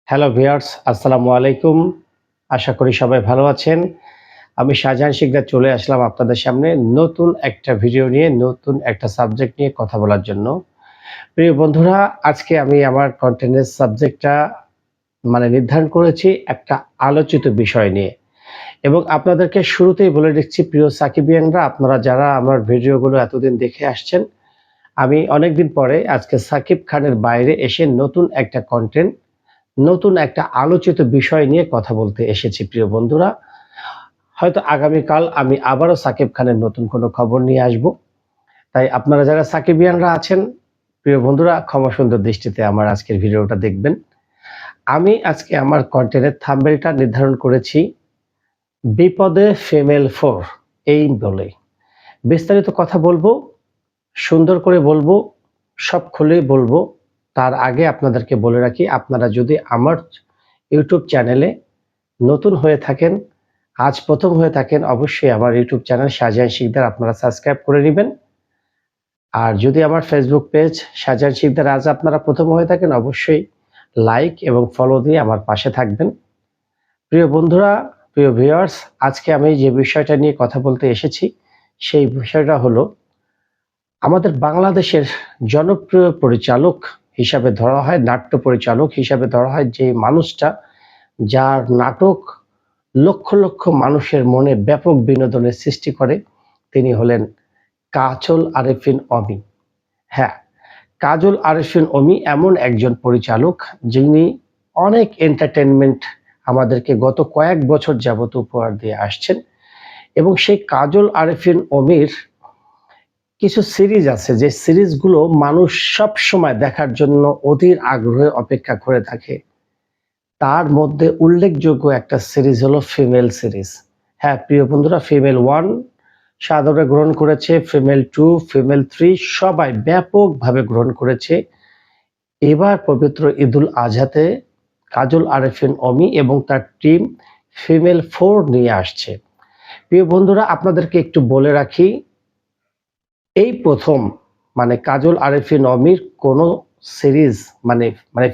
Hello viewers, আসসালামু আলাইকুম। আশা করি সবাই ভালো আছেন। আমি শাহজাহান শিকদার চলে আসলাম আপনাদের সামনে নতুন একটা ভিডিও নিয়ে, নতুন একটা সাবজেক্ট নিয়ে কথা বলার জন্য। প্রিয় বন্ধুরা, আজকে আমি আমার কনটেন্টের সাবজেক্টটা নির্ধারণ করেছি একটা আলোচিত বিষয় নিয়ে এবং আপনাদেরকে শুরুতেই বলে দিচ্ছি প্রিয় সাকিবিয়ানরা, আপনারা যারা আমার ভিডিওগুলো এতদিন দেখে আসছেন, আমি অনেকদিন পরে আজকে সাকিব খানের বাইরে এসে নতুন একটা কনটেন্ট, নতুন একটা আলোচিত বিষয় নিয়ে কথা বলতে এসেছি প্রিয় বন্ধুরা। হয়তো আগামীকাল আমি আবারও সাকিব খানের নতুন কোনো খবর নিয়ে আসব। তাই আপনারা যারা সাকিবিয়ানরা আছেন, প্রিয় বন্ধুরা, ক্ষমা সুন্দর দৃষ্টিতে আমার আজকের ভিডিওটা দেখবেন। আমি আজকে আমার কন্টেন্টের থাম্বনেলটা নির্ধারণ করেছি বিপদে ফিমেল 4 এই বলে। বিস্তারিত কথা বলবো, সুন্দর করে বলবো, সব খুলেই বলবো। তার আগে আপনাদেরকে বলে রাখি, আপনারা যদি আমার ইউটিউব চ্যানেলে নতুন হয়ে থাকেন, আজ প্রথম হয়ে থাকেন, অবশ্যই আমার ইউটিউব চ্যানেল শাহজাহান শিকদার আপনারা সাবস্ক্রাইব করে নেবেন। আর যদি আমার ফেসবুক পেজ শাহজাহান শিকদার আজ আপনারা প্রথম হয়ে থাকেন, অবশ্যই লাইক এবং ফলো দিয়ে আমার পাশে থাকবেন। প্রিয় বন্ধুরা, প্রিয় ভিউয়ার্স, আজকে আমি যে বিষয়টা নিয়ে কথা বলতে এসেছি সেই বিষয়টা হলো আমাদের বাংলাদেশের জনপ্রিয় পরিচালক হিসাবে ধরা হয়, নাট্য পরিচালক হিসাবে ধরা হয় যে মানুষটা, যার নাটক লক্ষ লক্ষ মানুষের মনে ব্যাপক বিনোদনের সৃষ্টি করে, তিনি হলেন কাজল আরেফিন অমি। হ্যাঁ, কাজল আরেফিন অমি এমন একজন পরিচালক যিনি অনেক এন্টারটেনমেন্ট আমাদেরকে গত কয়েক বছর যাবত উপহার দিয়ে আসছেন এবং সেই কাজল আরেফিন অমির কিছু সিরিজ আছে যে সিরিজগুলো মানুষ সব সময় দেখার জন্য অধীর আগ্রহে অপেক্ষা করে থাকে। তার মধ্যে উল্লেখযোগ্য একটা সিরিজ হলো ফিমেল সিরিজ। হ্যাঁ প্রিয় বন্ধুরা, ফিমেল 1 সাদরে গ্রহণ করেছে, ফিমেল 2, ফিমেল 3 সবাই ব্যাপকভাবে গ্রহণ করেছে। এবার পবিত্র ঈদুল আজহাতে কাজল আরেফিন অমি এবং তার টিম ফিমেল 4 নিয়ে আসছে। প্রিয় বন্ধুরা, আপনাদেরকে একটু বলে রাখি, এই প্রথম কাজল আরেফিন অমির কোনো সিরিজ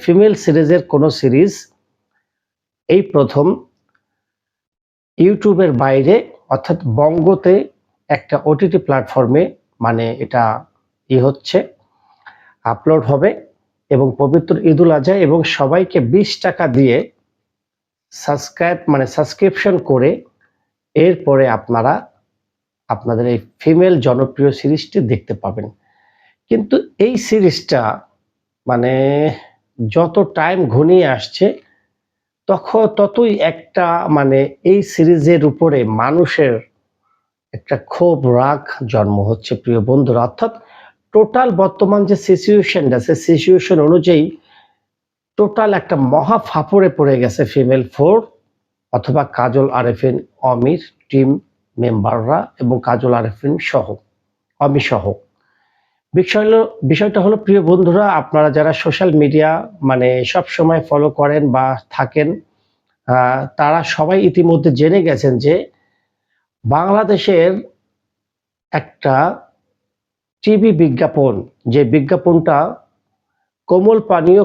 ফিমেল সিরিজের কোনো সিরিজ এই প্রথম ইউটিউবের বাইরে, অর্থাৎ বঙ্গতে একটা ওটিটি প্ল্যাটফর্মে এটা হচ্ছে, আপলোড হবে এবং পবিত্র ঈদুল আজহা এবং সবাইকে 20 টাকা দিয়ে সাবস্ক্রিপশন করে এরপরে আপনারা আপনাদের এই ফিমেল জনপ্রিয় সিরিজটি দেখতে পাবেন। কিন্তু এই সিরিজটা যত টাইম ঘনিয়ে আসছে ততই একটা এই সিরিজের উপরে মানুষের একটা ক্ষোভ, রাগ জন্ম হচ্ছে প্রিয় বন্ধুরা। অর্থাৎ টোটাল বর্তমান যে সিচুয়েশনটা, সে সিচুয়েশন অনুযায়ী টোটাল একটা মহা ফাপড়ে পড়ে গেছে ফিমেল 4 অথবা কাজল আরেফিন অমির টিম মেম্বাররা এবং কাজল আরেফিন সহ, অমি সহ। বিষয়টা হলো প্রিয় বন্ধুরা, আপনারা যারা সোশ্যাল মিডিয়া সব সময় ফলো করেন বা থাকেন, তারা সবাই ইতিমধ্যে জেনে গেছেন যে বাংলাদেশের একটা টিভি বিজ্ঞাপন, যে বিজ্ঞাপনটা কোমল পানীয়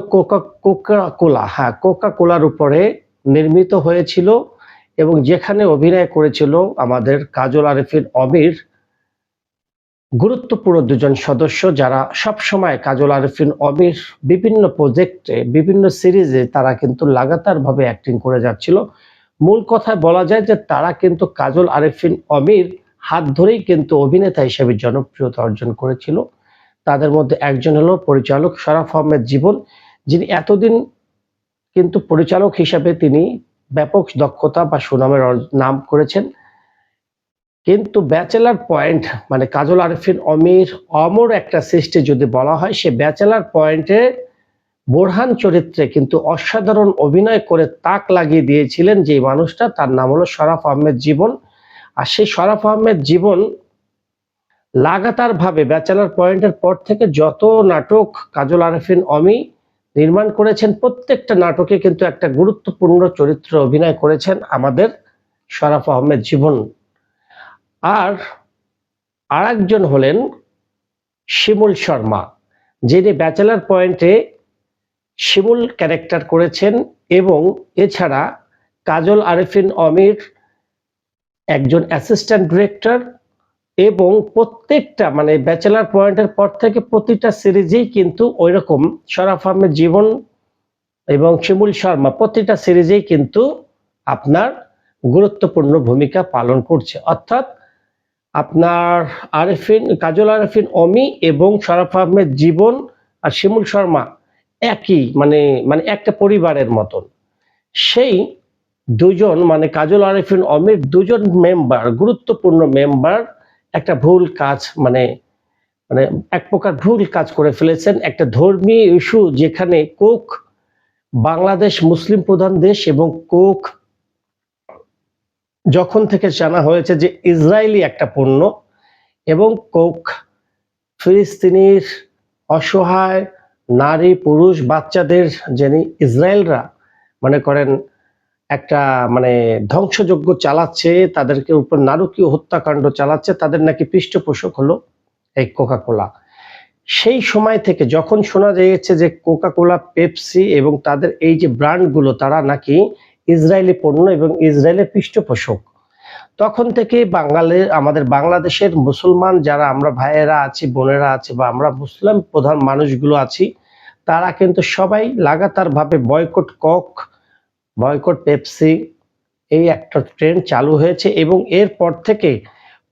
কোকা কোলার উপরে নির্মিত হয়েছিল এবং যেখানে অভিনয় করেছিল আমাদের কাজল আরেফিন অমির গুরুত্বপূর্ণ দুজন সদস্য, যারা সব সময় কাজল আরেফিন অমির বিভিন্ন প্রজেক্টে, বিভিন্ন সিরিজে তারা কিন্তু লাগাতার ভাবে অ্যাক্টিং করে যাচ্ছিল। মূল কথায় বলা যায় যে তারা কিন্তু কাজল আরেফিন অমির হাত ধরেই কিন্তু অভিনেতা হিসেবে জনপ্রিয়তা অর্জন করেছিল। তাদের মধ্যে একজন হলো পরিচালক শরাফ আহমেদ জীবন, যিনি এতদিন কিন্তু পরিচালক হিসেবে তিনি ব্যাপক দক্ষতা বা সুনামের নাম করেছেন। কিন্তু ব্যাচেলার পয়েন্ট কাজল আরেফিন অমির অমর একটা সৃষ্টি যদি বলা হয়, সে ব্যাচেলার পয়েন্টে বোরহান চরিত্রে কিন্তু অসাধারণ অভিনয় করে তাক লাগিয়ে দিয়েছিলেন যে মানুষটা, তার নাম হলো শরাফ আহমেদ জীবন। আর সেই শরাফ আহমেদ জীবন লাগাতার ভাবে ব্যাচেলার পয়েন্টের পর থেকে যত নাটক কাজল আরেফিন অমি নির্মাণ করেছেন, প্রত্যেকটা নাটকে কিন্তু একটা গুরুত্বপূর্ণ চরিত্রে অভিনয় করেছেন আমাদের শরাফ আহমেদ জীবন। আর আরেকজন হলেন শিমুল শর্মা, যিনি ব্যাচেলার পয়েন্টে শিমুল ক্যারেক্টার করেছেন এবং এছাড়া কাজল আরেফিন অমির একজন অ্যাসিস্ট্যান্ট ডিরেক্টর এবং প্রত্যেকটা মানে ব্যাচেলার পয়েন্টের পর থেকে প্রতিটা সিরিজেই কিন্তু ওইরকম শরাফ আহমেদ জীবন এবং শিমুল শর্মা প্রতিটা সিরিজেই কিন্তু আপনার গুরুত্বপূর্ণ ভূমিকা পালন করছে। অর্থাৎ আপনার কাজল আরেফিন অমি এবং শরাফ আহমেদ জীবন আর শিমুল শর্মা একই মানে মানে একটা পরিবারের মতন। সেই দুজন মানে কাজল আরেফিন অমির দুজন মেম্বার গুরুত্বপূর্ণ মেম্বার একটা ভুল কাজ মানে মানে এক প্রকার ভুল কাজ করে ফেলেছেন। একটা ধর্মীয় ইস্যু যেখানে কোক বাংলাদেশ মুসলিম প্রধান দেশ এবং কোক যখন থেকে জানা হয়েছে যে ইসরায়েলি একটা পণ্য এবং কোক ফিলিস্তিনির অসহায় নারী পুরুষ বাচ্চাদের যিনি ইসরায়েলরা মনে করেন একটা মানে ধ্বংসযজ্ঞ চালাচ্ছে, তাদেরকে উপর নারকীয় হত্যাকাণ্ড চালাচ্ছে, তাদের নাকি পৃষ্ঠপোষক হলো এই কোকাকোলা। সেই সময় থেকে যখন শোনা যাচ্ছে যে কোকাকোলা, পেপসি এবং তাদের এই যে ব্র্যান্ডগুলো তারা নাকি ইসরায়েলি পণ্য এবং ইসরায়েলের পৃষ্ঠপোষক, তখন থেকে আমাদের বাংলাদেশের মুসলমান যারা আমরা ভাইয়েরা আছি, বোনেরা আছি বা আমরা মুসলিম প্রধান মানুষগুলো আছি, তারা কিন্তু সবাই লাগাতারভাবে বয়কট কক, বয়কট পেপসি এই একটা ট্রেন্ড চালু হয়েছে এবং এরপর থেকে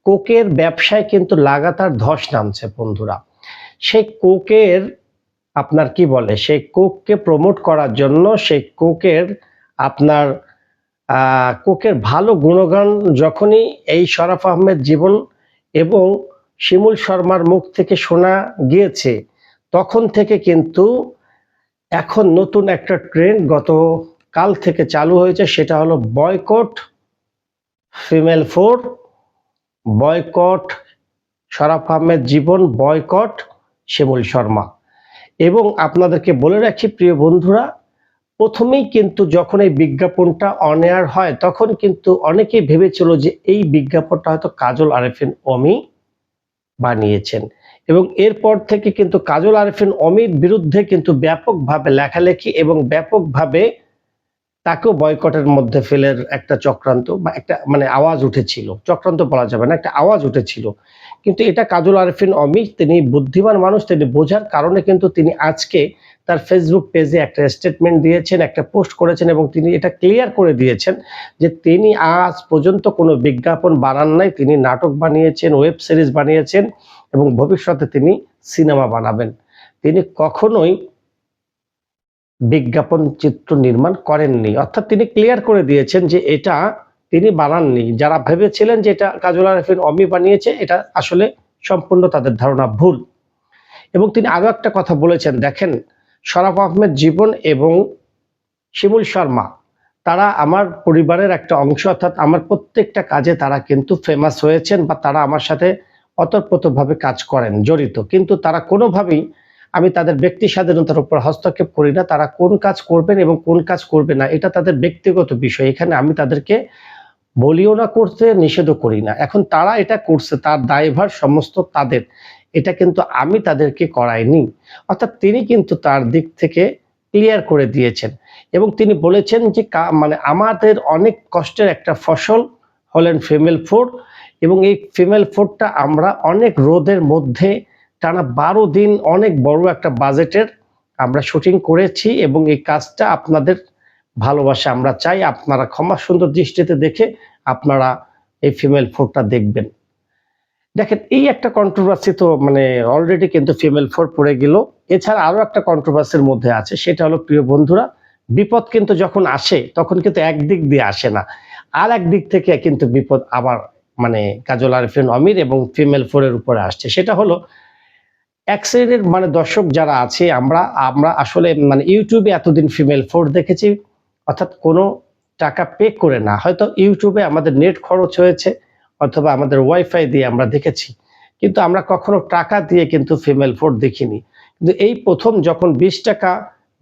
কোকের ব্যবসায় কিন্তু লাগাতার ধস নামছে বন্ধুরা। সেই কোকের আপনার কি বলে সেই কোককে প্রমোট করার জন্য সেই কোকের আপনার কোকের ভালো গুণগান যখনই এই শরাফ আহমেদ জীবন এবং শিমুল শর্মার মুখ থেকে শোনা গিয়েছে, তখন থেকে কিন্তু এখন নতুন একটা ট্রেন্ড গতকাল থেকে চালু হয়েছে, সেটা হলো boycott female four, boycott Sharaf Ahmed Jibon, boycott Shimul Sharma. এবং আপনাদেরকে বলে রাখি প্রিয় বন্ধুরা, প্রথমেই কিন্তু যখন এই বিজ্ঞাপনটা অন এয়ার হয় তখন কিন্তু অনেকেই ভেবেছিল যে এই বিজ্ঞাপনটা হয়তো কাজল আরেফিন অমি বানিয়েছেন এবং এরপর থেকে কিন্তু কাজল আরেফিন অমির বিরুদ্ধে কিন্তু ব্যাপকভাবে লেখালেখি এবং ব্যাপকভাবে তাকেও বয়কটের মধ্যে ফেলের একটা চক্রান্ত বা একটা মানে আওয়াজ উঠেছিল, চক্রান্ত বলা যাবে না, একটা আওয়াজ উঠেছিল। কিন্তু এটা কাজল আরেফিন অমি তিনি বুদ্ধিমান মানুষ, তিনি বোঝার কারণে কিন্তু তিনি আজকে তার ফেসবুক পেজে একটা স্টেটমেন্ট দিয়েছেন, একটা পোস্ট করেছেন এবং তিনি এটা ক্লিয়ার করে দিয়েছেন যে তিনি আজ পর্যন্ত কোনো বিজ্ঞাপন বানান নাই, তিনি নাটক বানিয়েছেন, ওয়েব সিরিজ বানিয়েছেন এবং ভবিষ্যতে তিনি সিনেমা বানাবেন। তিনি কখনোই বিজ্ঞাপন চিত্র নির্মাণ করেননি। অর্থাৎ তিনি ক্লিয়ার করে দিয়েছেন যে এটা তিনি বানাননি। যারা ভেবেছিলেন যে এটা কাজল আরেফিন অমি বানিয়েছে, এটা আসলে সম্পূর্ণ তাদের ধারণা ভুল। এবং তিনি আরো একটা কথা বলেছেন, দেখেন শরাফ আহমেদ জীবন এবং শিমুল শর্মা তারা আমার পরিবারের একটা অংশ, অর্থাৎ আমার প্রত্যেকটা কাজে তারা কিন্তু ফেমাস হয়েছেন বা তারা আমার সাথে অতপ্রতভাবে কাজ করেন, জড়িত। কিন্তু তারা কোনোভাবেই আমি তাদের ব্যক্তি স্বাধীনতার উপর হস্তক্ষেপ করি না। তারা কোন কাজ করবেন এবং কোন কাজ করবে না এটা তাদের ব্যক্তিগত বিষয়, এখানে আমি তাদেরকে বলিও না করতে, নিষেধও করি না। এখন তারা এটা করছে, তার দায়ভার সমস্ত তাদের, এটা কিন্তু আমি তাদেরকে করাইনি। অর্থাৎ তিনি কিন্তু তার দিক থেকে ক্লিয়ার করে দিয়েছেন এবং তিনি বলেছেন যে মানে আমাদের অনেক কষ্টের একটা ফসল হলেন ফিমেল ফুড এবং এই ফিমেল ফুডটা আমরা অনেক রোদের মধ্যে টানা 12 দিন অনেক বড় একটা বাজেটের আমরা শুটিং করেছি এবং এই কাজটা আপনাদের ভালোবাসা আমরা চাই, আপনারা ক্ষমা সুন্দর দৃষ্টিতে দেখে আপনারা এই ফিমেল ফুডটা দেখবেন। দেখেন এই একটা কন্ট্রোভার্সি তো মানে অলরেডি কিন্তু ফিমেল ফোর পড়ে গেল। এছাড়া আরো একটা কন্ট্রোভার্সির মধ্যে আছে, সেটা হলো প্রিয় বন্ধুরা, বিপদ কিন্তু যখন আসে তখন কিন্তু একদিক দিয়ে আসে না, আর একদিক থেকে কিন্তু বিপদ আবার মানে কাজল আরেফিন অমির এবং ফিমেল ফোরের উপরে আসছে। সেটা হলো এক শ্রেণীর মানে দর্শক যারা আছে, আমরা আসলে মানে ইউটিউবে এতদিন ফিমেল ফোর দেখেছি, অর্থাৎ কোনো টাকা পে করে না, হয়তো ইউটিউবে আমাদের নেট খরচ হয়েছে অথবা আমাদের ওয়াইফাই দিয়ে আমরা দেখেছি, কিন্তু আমরা কখনো টাকা দিয়ে কিন্তু ফিমেল ফোর দেখিনি। কিন্তু এই প্রথম যখন 20 টাকা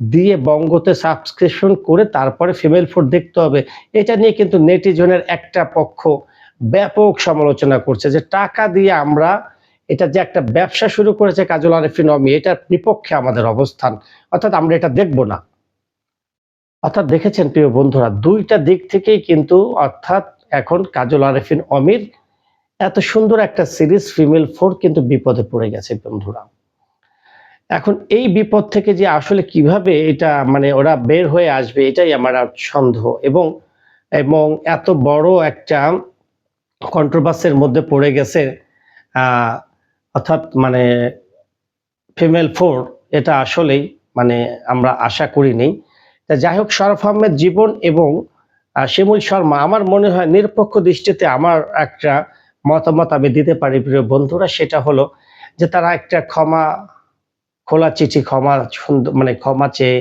দিয়ে বঙ্গতে সাবস্ক্রিপশন করে তারপরে ফিমেল ফোর দেখতে হবে, এটা নিয়ে কিন্তু নেটিজনের একটা পক্ষ ব্যাপক সমালোচনা করছে যে টাকা দিয়ে আমরা এটা যে একটা ব্যবসা শুরু করেছে কাজল আরিফিন অমি, এটার বিপক্ষে আমাদের অবস্থান, অর্থাৎ আমরা এটা দেখব না। অর্থাৎ দেখেছেন প্রিয় বন্ধুরা, দুইটা দিক থেকেই কিন্তু, অর্থাৎ এখন কাজল আরিফিন অমির এত সুন্দর একটা সিরিজ ফিমেল 4 কিন্তু বিপদে পড়ে গেছে বন্ধুরা। এখন এই বিপদ থেকে যে আসলে কিভাবে এটা মানে ওরা বের হয়ে আসবে, এটাই আমার আর সন্দেহ। এবং এবং এত বড় একটা কন্ট্রোভার্সির মধ্যে পড়ে গেছে, অর্থাৎ মানে ফিমেল 4, এটা আসলেই মানে আমরা আশা করিনি। তা যাই হোক, শরফ আহমেদ জীবন এবং শিমুল শর্মা, আমার মনে হয় নিরপেক্ষ দৃষ্টিতে আমার একটা মতামত আমি দিতে পারি প্রিয় বন্ধুরা, সেটা হলো যে তারা একটা খোলা চিঠি, মানে ক্ষমা চেয়ে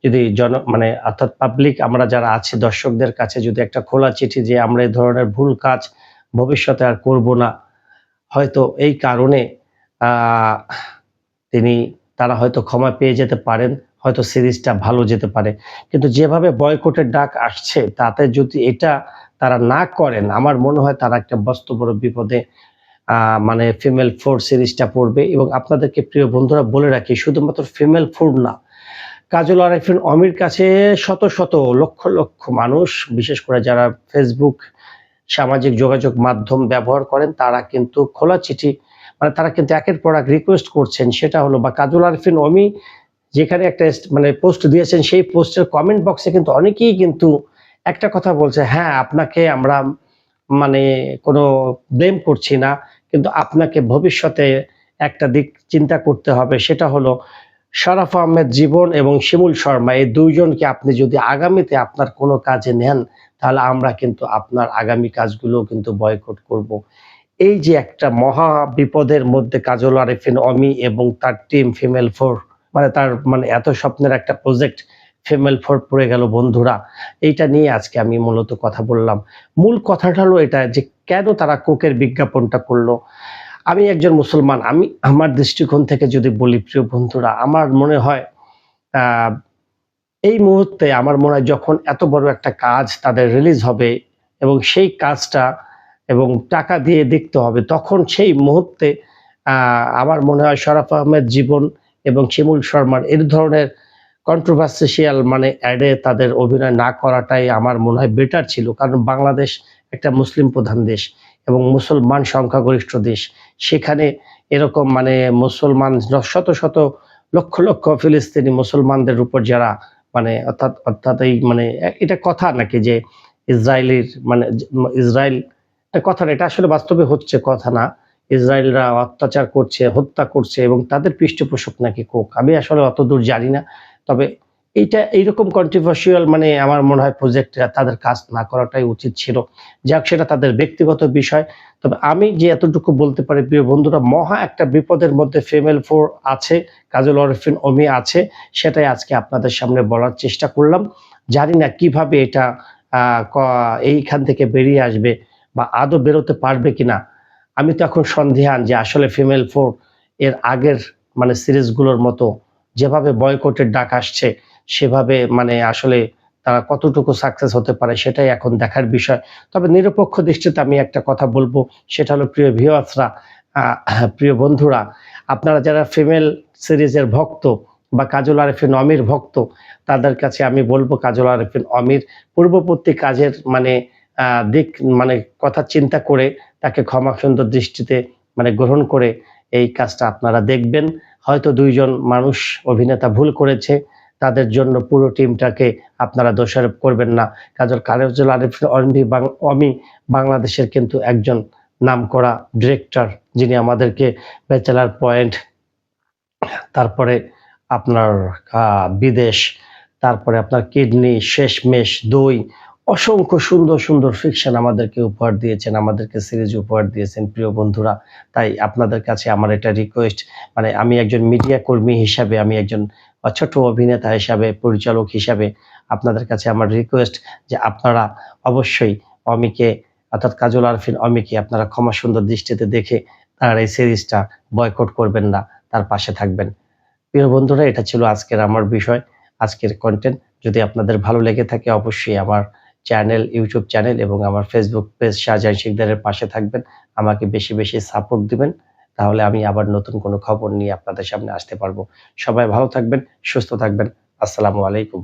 যদি মানে অর্থাৎ পাবলিক আমরা যারা আছি দর্শকদের কাছে যদি একটা খোলা চিঠি যে আমরা এই ধরনের ভুল কাজ ভবিষ্যতে আর করব না, হয়তো এই কারণে তারা হয়তো ক্ষমা পেয়ে যেতে পারেন, হয়তো সিরিজটা ভালো যেতে পারে। কিন্তু যেভাবে বয়কটের ডাক আসছে, তাতে যদি এটা তারা না করেন, আমার মনে হয় তারা একটা বড় বিপদে মানে ফিমেল 4 সিরিজটা পড়বে। এবং আপনাদেরকে প্রিয় বন্ধুরা বলে রাখি, শুধুমাত্র ফিমেল 4 না, কাজল আরিফিন অমির কাছে শত শত লক্ষ লক্ষ মানুষ, বিশেষ করে যারা ফেসবুক সামাজিক যোগাযোগ মাধ্যম ব্যবহার করেন, তারা কিন্তু খোলা চিঠি, মানে তারা কিন্তু একের পর এক রিকোয়েস্ট করছেন, সেটা হলো বা কাজল আরিফিন অমি যেখানে একটা মানে পোস্ট দিয়েছেন, সেই পোস্টের কমেন্ট বক্সে কিন্তু অনেকেই কিন্তু একটা কথা বলছে, হ্যাঁ আপনাকে আমরা মানে কোনো ব্লেম করছি না, কিন্তু আপনাকে ভবিষ্যতে একটা দিক চিন্তা করতে হবে, সেটা হলো শরফ আহমেদ জীবন এবং শিমুল শর্মা, এই দুইজনকে আপনি যদি আগামীতে আপনার কোনো কাজে নেন, তাহলে আমরা কিন্তু আপনার আগামী কাজগুলো কিন্তু বয়কট করব। এই যে একটা মহা বিপদের মধ্যে কাজল আরিফিন অমি এবং তার টিম ফিমেল 4, মানে তার মানে এত স্বপ্নের একটা প্রজেক্ট ফিমেল 4 পড়ে গেল বন্ধুরা। এইটা নিয়ে আজকে আমি মূলত কথা বললাম। মূল কথাটা হলো এটা যে কেন তারা কোকের বিজ্ঞাপনটা করলো। আমি একজন মুসলমান, আমি আমার দৃষ্টিকোণ থেকে যদি বলি প্রিয় বন্ধুরা, আমার মনে হয় এই মুহূর্তে আমার মনে হয় যখন এত বড় একটা কাজ তাদের রিলিজ হবে এবং সেই কাজটা এবং টাকা দিয়ে দেখতে হবে, তখন সেই মুহূর্তে আমার মনে হয় শরফ আহমেদ জীবন এবং শিমুল শর্মার এই ধরনের কন্ট্রোভার্সিয়াল মানে অ্যাডে তাদের অভিনয় না করাটাই আমার মনে হয় বেটার ছিল। কারণ বাংলাদেশ একটা মুসলিম প্রধান দেশ এবং মুসলমান সংখ্যাগরিষ্ঠ দেশ। সেখানে এরকম মানে মুসলমান শত শত লক্ষ লক্ষ ফিলিস্তিনি মুসলমানদের উপর যারা মানে অর্থাৎ এই মানে এটা কথা নাকি যে ইসরায়েলের মানে ইসরায়েল কথা না, এটা আসলে বাস্তবে হচ্ছে কথা না। ইসরায়েলরা অত্যাচার করছে, হত্যা করছে এবং তাদের পৃষ্ঠপোষক নাকি কোক। আমি আসলে অতদূর জানি না। তবে এইরকম কন্ট্রোভার্সিয়াল মানে আমার মনে হয় প্রজেক্ট তাদের কাজ না করাটাই উচিত ছিল। যাক, সেটা তাদের ব্যক্তিগত বিষয়। তবে আমি যে এতটুকু বলতে পারি প্রিয় বন্ধুরা, মহা একটা বিপদের মধ্যে ফিমেল 4 আছে, কাজল আরিফিন অমি আছে, সেটাই আজকে আপনাদের সামনে বলার চেষ্টা করলাম। জানি না কিভাবে এটা এইখান থেকে বেরিয়ে আসবে বা আদৌ বেরোতে পারবে কিনা। আমি তো এখন সন্দিহান যে আসলে ফিমেল 4 এর আগের মানে সিরিজগুলোর মতো যেভাবে বয়কটের ডাক আসছে, সেভাবে মানে আসলে তারা কতটুকু সাকসেস হতে পারে, সেটাই এখন দেখার বিষয়। তবে নিরপেক্ষ দৃষ্টিতে আমি একটা কথা বলবো, সেটা হলো প্রিয় ভিউয়ার্সরা, প্রিয় বন্ধুরা, আপনারা যারা ফিমেল সিরিজের ভক্ত বা কাজল আরিফিন অমির ভক্ত, তাদের কাছে আমি বলবো কাজল আরিফিন অমির পূর্ববর্তী কাজের মানে দিক মানে কথা চিন্তা করে তাকে ক্ষমা সুন্দর দৃষ্টিতে মানে গ্রহণ করে এই কাজটা আপনারা দেখবেন। হয়তো 2 জন মানুষ অভিনেতা ভুল করেছে, তাদের জন্য পুরো টিমটাকে আপনারা দোষারোপ করবেন না। কাজল আরিফিন অমি বাংলাদেশের কিন্তু একজন নামকরা ডিরেক্টর, যিনি আমাদেরকে ব্যাচেলার পয়েন্ট, তারপরে আপনার বিদেশ, তারপরে আপনার কিডনি, শেষমেশ, দই, অসংখ্য সুন্দর সুন্দর ফিকশন আমাদেরকে উপহার দিয়েছেন, আমাদেরকে সিরিজ উপহার দিয়েছেন প্রিয় বন্ধুরা। তাই আপনাদের কাছে আমার এটা রিকোয়েস্ট, মানে আমি একজন মিডিয়া কর্মী হিসাবে, আমি একজন ছোট অভিনেতা হিসাবে, পরিচালক হিসাবে আপনাদের কাছে আমার রিকোয়েস্ট যে আপনারা অবশ্যই অমিকে, অর্থাৎ কাজল আরিফিন অমিকে আপনারা ক্ষমা সুন্দর দৃষ্টিতে দেখে তার এই সিরিজটা বয়কট করবেন না, তার পাশে থাকবেন। প্রিয় বন্ধুরা, এটা ছিল আজকের আমার বিষয়, আজকের কন্টেন্ট। যদি আপনাদের ভালো লেগে থাকে, অবশ্যই আমার চ্যানেল, ইউটিউব চ্যানেল এবং আমার ফেসবুক পেজ শাহজাহান শিকদারের পাশে থাকবেন। আমাকে বেশি বেশি সাপোর্ট দিবেন। তাহলে আমি আবার নতুন কোনো খবর নিয়ে আপনাদের সামনে আসতে পারবো। সবাই ভালো থাকবেন, সুস্থ থাকবেন। আসসালামু আলাইকুম।